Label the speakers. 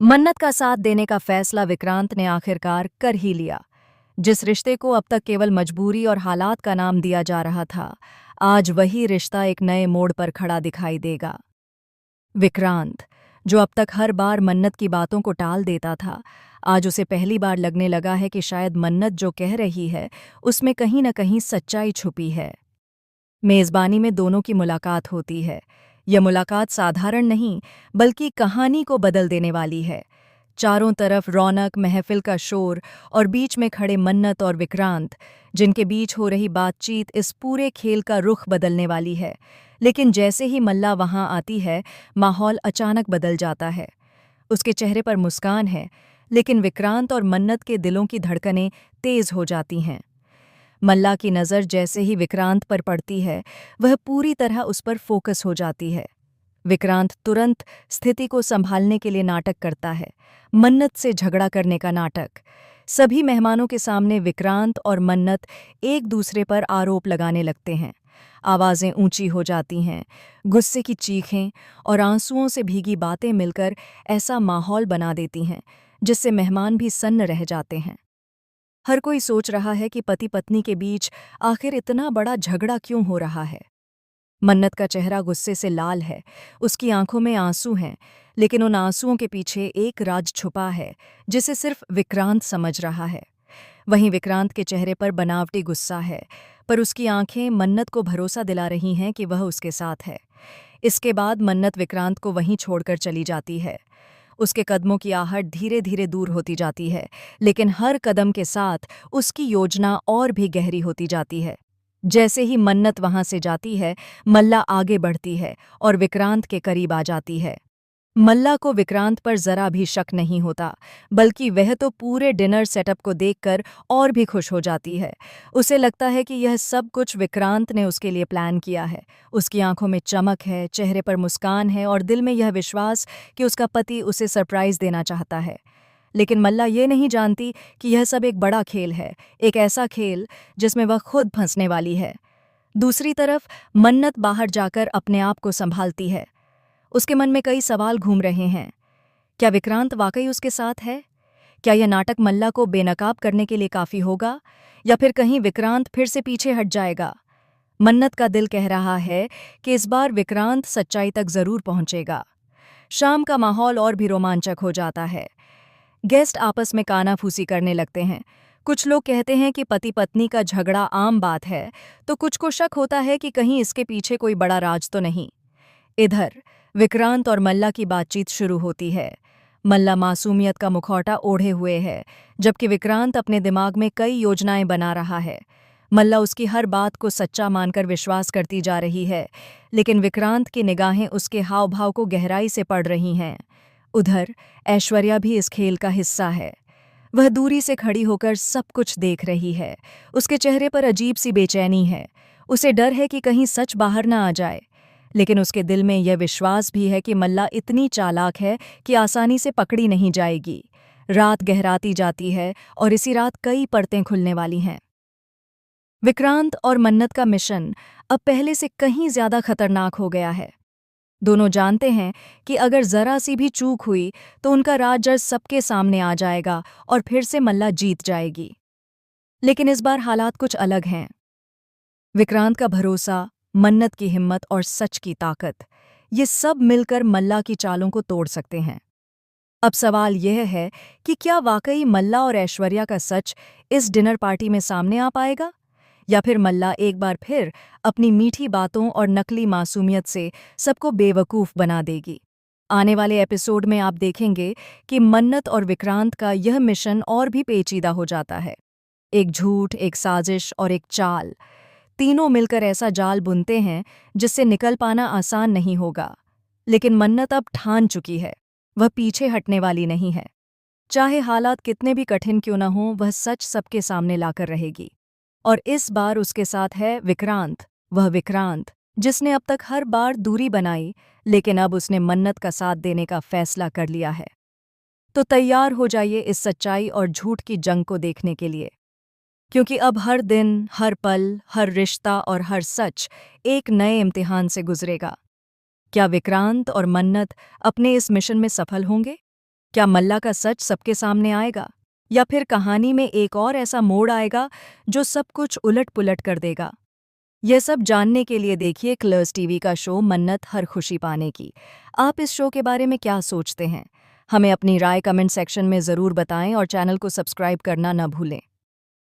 Speaker 1: मन्नत का साथ देने का फैसला विक्रांत ने आखिरकार कर ही लिया। जिस रिश्ते को अब तक केवल मजबूरी और हालात का नाम दिया जा रहा था, आज वही रिश्ता एक नए मोड़ पर खड़ा दिखाई देगा। विक्रांत, जो अब तक हर बार मन्नत की बातों को टाल देता था, आज उसे पहली बार लगने लगा है कि शायद मन्नत जो कह रही है, उसमें कहीं न कहीं सच्चाई छुपी है। मेज़बानी में दोनों की मुलाकात होती है। यह मुलाकात साधारण नहीं, बल्कि कहानी को बदल देने वाली है। चारों तरफ रौनक, महफिल का शोर और बीच में खड़े मन्नत और विक्रांत, जिनके बीच हो रही बातचीत इस पूरे खेल का रुख बदलने वाली है। लेकिन जैसे ही मल्ला वहां आती है, माहौल अचानक बदल जाता है। उसके चेहरे पर मुस्कान है, लेकिन विक्रांत और मन्नत के दिलों की धड़कनें तेज हो जाती हैं। मल्ला की नज़र जैसे ही विक्रांत पर पड़ती है, वह पूरी तरह उस पर फोकस हो जाती है। विक्रांत तुरंत स्थिति को संभालने के लिए नाटक करता है, मन्नत से झगड़ा करने का नाटक। सभी मेहमानों के सामने विक्रांत और मन्नत एक दूसरे पर आरोप लगाने लगते हैं। आवाज़ें ऊंची हो जाती हैं, गुस्से की चीखें और आंसुओं से भीगी बातें मिलकर ऐसा माहौल बना देती हैं, जिससे मेहमान भी सन्न रह जाते हैं। हर कोई सोच रहा है कि पति पत्नी के बीच आखिर इतना बड़ा झगड़ा क्यों हो रहा है। मन्नत का चेहरा गुस्से से लाल है, उसकी आंखों में आंसू हैं, लेकिन उन आंसुओं के पीछे एक राज छुपा है, जिसे सिर्फ विक्रांत समझ रहा है। वहीं विक्रांत के चेहरे पर बनावटी गुस्सा है, पर उसकी आंखें मन्नत को भरोसा दिला रही हैं कि वह उसके साथ है। इसके बाद मन्नत विक्रांत को वहीं छोड़कर चली जाती है। उसके कदमों की आहट धीरे धीरे दूर होती जाती है, लेकिन हर कदम के साथ उसकी योजना और भी गहरी होती जाती है। जैसे ही मन्नत वहां से जाती है, मल्ला आगे बढ़ती है और विक्रांत के करीब आ जाती है। मल्ला को विक्रांत पर जरा भी शक नहीं होता, बल्कि वह तो पूरे डिनर सेटअप को देखकर और भी खुश हो जाती है। उसे लगता है कि यह सब कुछ विक्रांत ने उसके लिए प्लान किया है। उसकी आंखों में चमक है, चेहरे पर मुस्कान है और दिल में यह विश्वास कि उसका पति उसे सरप्राइज देना चाहता है। लेकिन मल्ला ये नहीं जानती कि यह सब एक बड़ा खेल है, एक ऐसा खेल जिसमें वह खुद फंसने वाली है। दूसरी तरफ मन्नत बाहर जाकर अपने आप को संभालती है। उसके मन में कई सवाल घूम रहे हैं। क्या विक्रांत वाकई उसके साथ है? क्या यह नाटक मल्ला को बेनकाब करने के लिए काफी होगा, या फिर कहीं विक्रांत फिर से पीछे हट जाएगा? मन्नत का दिल कह रहा है कि इस बार विक्रांत सच्चाई तक जरूर पहुंचेगा। शाम का माहौल और भी रोमांचक हो जाता है। गेस्ट आपस में कानाफूसी करने लगते हैं। कुछ लोग कहते हैं कि पति पत्नी का झगड़ा आम बात है, तो कुछ को शक होता है कि कहीं इसके पीछे कोई बड़ा राज तो नहीं। इधर विक्रांत और मल्ला की बातचीत शुरू होती है। मल्ला मासूमियत का मुखौटा ओढ़े हुए है, जबकि विक्रांत अपने दिमाग में कई योजनाएं बना रहा है। मल्ला उसकी हर बात को सच्चा मानकर विश्वास करती जा रही है, लेकिन विक्रांत की निगाहें उसके हाव भाव को गहराई से पढ़ रही हैं। उधर ऐश्वर्या भी इस खेल का हिस्सा है। वह दूरी से खड़ी होकर सब कुछ देख रही है। उसके चेहरे पर अजीब सी बेचैनी है। उसे डर है कि कहीं सच बाहर ना आ जाए, लेकिन उसके दिल में यह विश्वास भी है कि मल्ला इतनी चालाक है कि आसानी से पकड़ी नहीं जाएगी। रात गहराती जाती है और इसी रात कई परतें खुलने वाली हैं। विक्रांत और मन्नत का मिशन अब पहले से कहीं ज्यादा खतरनाक हो गया है। दोनों जानते हैं कि अगर जरा सी भी चूक हुई तो उनका राज सबके सामने आ जाएगा और फिर से मल्ला जीत जाएगी। लेकिन इस बार हालात कुछ अलग हैं। विक्रांत का भरोसा, मन्नत की हिम्मत और सच की ताकत, ये सब मिलकर मल्ला की चालों को तोड़ सकते हैं। अब सवाल यह है कि क्या वाकई मल्ला और ऐश्वर्या का सच इस डिनर पार्टी में सामने आ पाएगा, या फिर मल्ला एक बार फिर अपनी मीठी बातों और नकली मासूमियत से सबको बेवकूफ़ बना देगी। आने वाले एपिसोड में आप देखेंगे कि मन्नत और विक्रांत का यह मिशन और भी पेचीदा हो जाता है। एक झूठ, एक साजिश और एक चाल, तीनों मिलकर ऐसा जाल बुनते हैं जिससे निकल पाना आसान नहीं होगा। लेकिन मन्नत अब ठान चुकी है, वह पीछे हटने वाली नहीं है। चाहे हालात कितने भी कठिन क्यों न हों, वह सच सबके सामने लाकर रहेगी। और इस बार उसके साथ है विक्रांत, वह विक्रांत जिसने अब तक हर बार दूरी बनाई, लेकिन अब उसने मन्नत का साथ देने का फैसला कर लिया है। तो तैयार हो जाइए इस सच्चाई और झूठ की जंग को देखने के लिए, क्योंकि अब हर दिन, हर पल, हर रिश्ता और हर सच एक नए इम्तिहान से गुजरेगा। क्या विक्रांत और मन्नत अपने इस मिशन में सफल होंगे? क्या मल्ला का सच सबके सामने आएगा, या फिर कहानी में एक और ऐसा मोड़ आएगा जो सब कुछ उलट-पुलट कर देगा? यह सब जानने के लिए देखिए कलर्स टीवी का शो मन्नत हर खुशी पाने की। आप इस शो के बारे में क्या सोचते हैं? हमें अपनी राय कमेंट सेक्शन में ज़रूर बताएं और चैनल को सब्सक्राइब करना न भूलें।